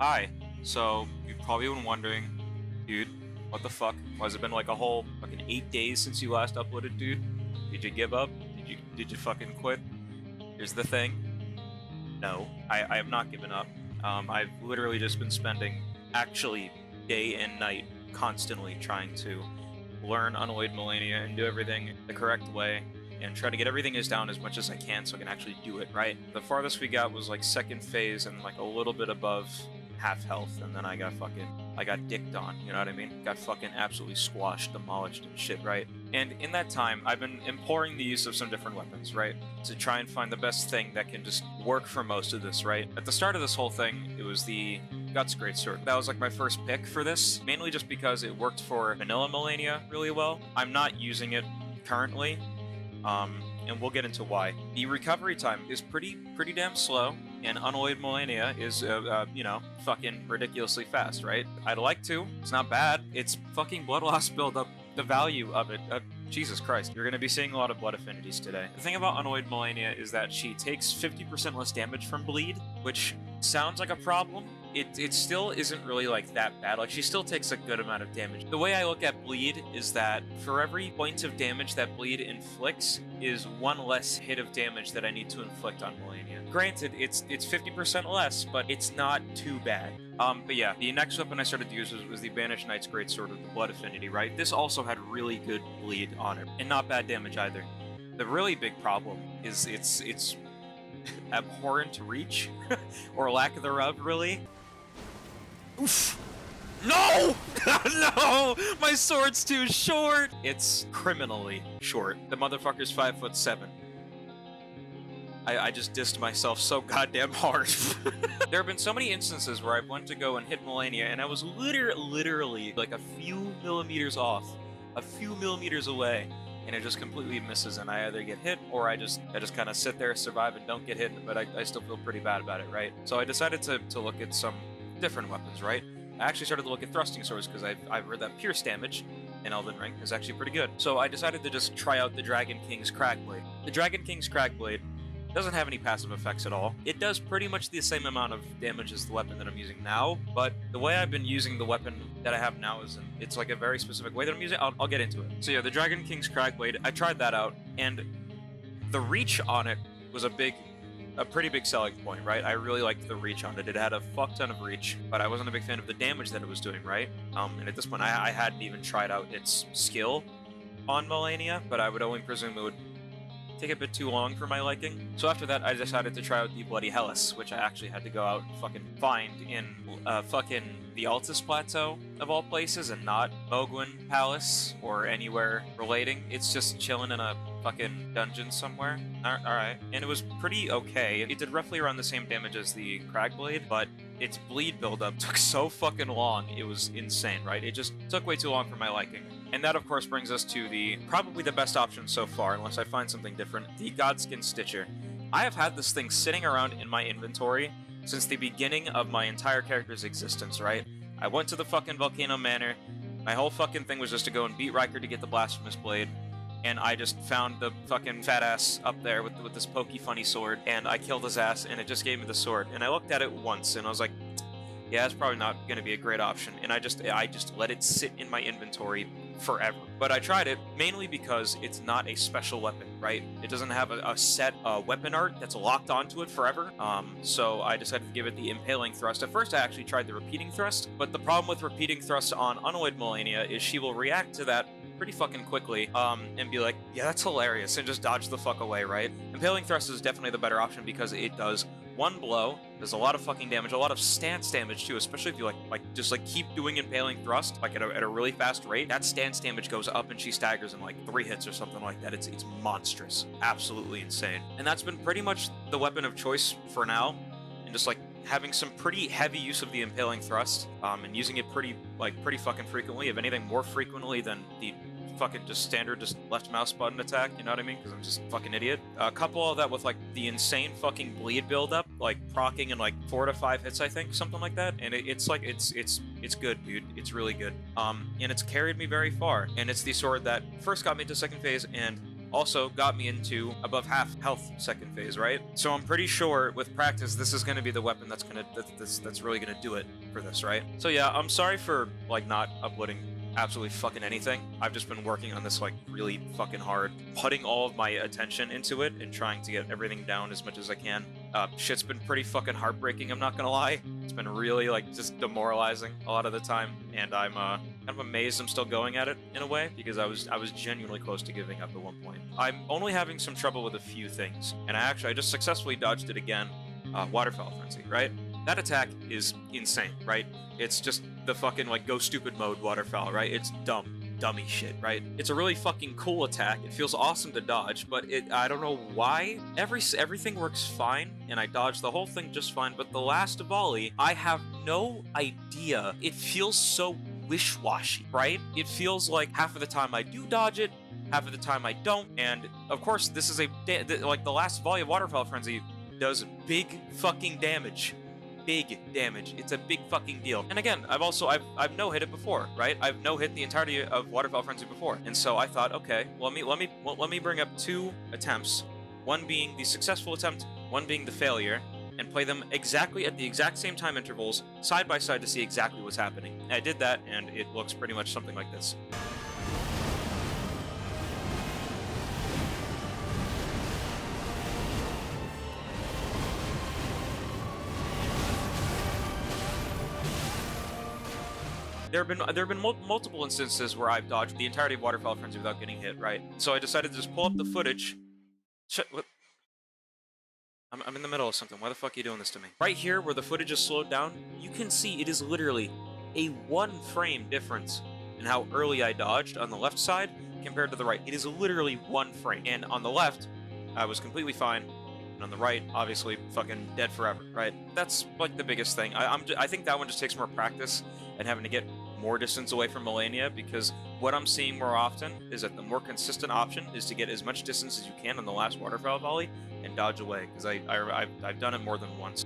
Hi. So, you've probably been wondering, dude, what the fuck? Why has it been like a whole fucking 8 days since you last uploaded, dude? Did you give up? Did you fucking quit? Here's the thing. No, I have not given up. I've literally just been spending actually day and night constantly trying to learn Unalloyed Malenia and do everything the correct way and try to get everything as down as much as I can so I can actually do it right. The farthest we got was like second phase and like a little bit above half health, and then I got dicked on, you know what I mean? Got fucking absolutely squashed, demolished and shit, right? And in that time, I've been imploring the use of some different weapons, right? To try and find the best thing that can just work for most of this, right? At the start of this whole thing, it was the Guts Greatsword. That was like my first pick for this, mainly just because it worked for Vanilla Malenia really well. I'm not using it currently, and we'll get into why. The recovery time is pretty damn slow, and Unalloyed Malenia is, fucking ridiculously fast, right? I'd like to. It's not bad. It's fucking blood loss buildup. The value of it. Jesus Christ. You're going to be seeing a lot of blood affinities today. The thing about Unalloyed Malenia is that she takes 50% less damage from bleed, which sounds like a problem. It still isn't really like that bad. Like, she still takes a good amount of damage. The way I look at bleed is that for every point of damage that bleed inflicts is one less hit of damage that I need to inflict on Malenia. Granted, it's 50% less, but it's not too bad. But yeah, the next weapon I started to use was the Banished Knight's Greatsword with the blood affinity, right? This also had really good bleed on it, and not bad damage either. The really big problem is it's abhorrent reach, or lack thereof, really. Oof. No! No! My sword's too short! It's criminally short. The motherfucker's 5'7". I just dissed myself so goddamn hard. There have been so many instances where I've went to go and hit Malenia, and I was literally like a few millimeters off, a few millimeters away, and it just completely misses, and I either get hit or I just kind of sit there, survive, and don't get hit, but I still feel pretty bad about it, right? So I decided to look at some different weapons, right? I actually started to look at thrusting swords because I've heard that pierce damage in Elden Ring is actually pretty good. So I decided to just try out the Dragon King's Cragblade. The Dragon King's Cragblade doesn't have any passive effects at all. It does pretty much the same amount of damage as the weapon that I'm using now, but the way I've been using the weapon that I have now is it's like a very specific way that I'm using it. I'll get into it. So yeah, the Dragon King's Cragblade, I tried that out, and the reach on it was a pretty big selling point, right? I really liked the reach on it. It had a fuck ton of reach, but I wasn't a big fan of the damage that it was doing, right? And at this point, I hadn't even tried out its skill on Malenia, but I would only presume it would take a bit too long for my liking. So after that, I decided to try out the Bloody Hellas, which I actually had to go out and fucking find in fucking the Altus Plateau, of all places, and not Mogwin Palace or anywhere relating. It's just chilling in a fucking dungeon somewhere. Alright. And it was pretty okay. It did roughly around the same damage as the Cragblade, but its bleed buildup took so fucking long, it was insane, right? It just took way too long for my liking. And that, of course, brings us to probably the best option so far, unless I find something different, the Godskin Stitcher. I have had this thing sitting around in my inventory since the beginning of my entire character's existence, right? I went to the fucking Volcano Manor, my whole fucking thing was just to go and beat Riker to get the Blasphemous Blade, and I just found the fucking fat ass up there with this pokey funny sword, and I killed his ass, and it just gave me the sword. And I looked at it once, and I was like, yeah, it's probably not going to be a great option, and I just let it sit in my inventory forever. But I tried it mainly because it's not a special weapon, right? It doesn't have a set weapon art that's locked onto it forever. So I decided to give it the Impaling Thrust. At first, I actually tried the Repeating Thrust, but the problem with Repeating Thrust on Unalloyed Malenia is she will react to that pretty fucking quickly, and be like, yeah, that's hilarious, and just dodge the fuck away, right? Impaling Thrust is definitely the better option because it does one blow, does a lot of fucking damage, a lot of stance damage too, especially if you just keep doing Impaling Thrust at a really fast rate. That stance damage goes up and she staggers in like 3 hits or something like that. It's monstrous, absolutely insane. And that's been pretty much the weapon of choice for now, and just having some pretty heavy use of the Impaling Thrust, and using it pretty fucking frequently, if anything more frequently than the fucking standard left mouse button attack, you know what I mean? Because I'm just a fucking idiot. Couple of that with the insane fucking bleed buildup, proccing in 4 to 5 hits, I think, something like that. And it's good, dude. It's really good. And it's carried me very far. And it's the sword that first got me to second phase and also got me into above half health second phase, right? So I'm pretty sure with practice, this is gonna be the weapon that's really gonna do it for this, right? So yeah, I'm sorry for like not uploading absolutely fucking anything. I've just been working on this like really fucking hard, putting all of my attention into it and trying to get everything down as much as I can. Shit's been pretty fucking heartbreaking, I'm not gonna lie. It's been really like just demoralizing a lot of the time, and I'm kind of amazed I'm still going at it in a way, because I was genuinely close to giving up at one point. I'm only having some trouble with a few things, and I just successfully dodged it again. Waterfowl Frenzy, right? That attack is insane, right? It's just the fucking like go stupid mode waterfowl, right? It's dummy shit, right? It's a really fucking cool attack. It feels awesome to dodge, but I don't know why. Everything works fine, and I dodge the whole thing just fine, but the last volley, I have no idea. It feels so wish-washy, right? It feels like half of the time I do dodge it, half of the time I don't, and of course this is like the last volley of Waterfowl Frenzy does big fucking damage. Big damage. It's a big fucking deal. And again, I've no-hit it before, right? I've no-hit the entirety of Waterfowl Frenzy before. And so I thought, okay, let me bring up 2 attempts, one being the successful attempt, one being the failure, and play them exactly at the exact same time intervals, side by side, to see exactly what's happening. And I did that, and it looks pretty much something like this. There have been multiple instances where I've dodged the entirety of Waterfowl Frenzy without getting hit, right? So I decided to just pull up the footage. What? I'm in the middle of something. Why the fuck are you doing this to me? Right here, where the footage is slowed down, you can see it is literally a 1 frame difference in how early I dodged on the left side compared to the right. It is literally 1 frame. And on the left, I was completely fine. And on the right, obviously, fucking dead forever, right? That's like the biggest thing. I think that one just takes more practice and having to get more distance away from Malenia, because what I'm seeing more often is that the more consistent option is to get as much distance as you can on the last waterfowl volley and dodge away, because I've done it more than once.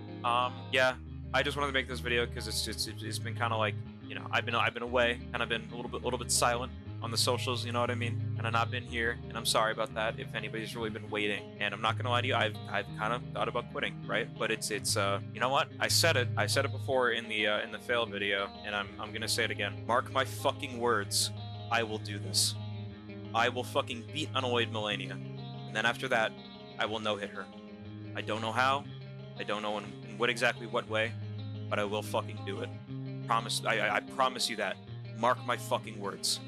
Yeah, I just wanted to make this video because it's been kind of like, you know, I've been away, kind of been a little bit silent on the socials, you know what I mean? And I've not been here, and I'm sorry about that if anybody's really been waiting. And I'm not gonna lie to you, I've kind of thought about quitting, right? But it's you know what? I said it before in the fail video, and I'm gonna say it again. Mark my fucking words, I will do this. I will fucking beat Unalloyed Malenia, and then after that, I will no-hit her. I don't know how, I don't know in what way, but I will fucking do it. I promise you that. Mark my fucking words.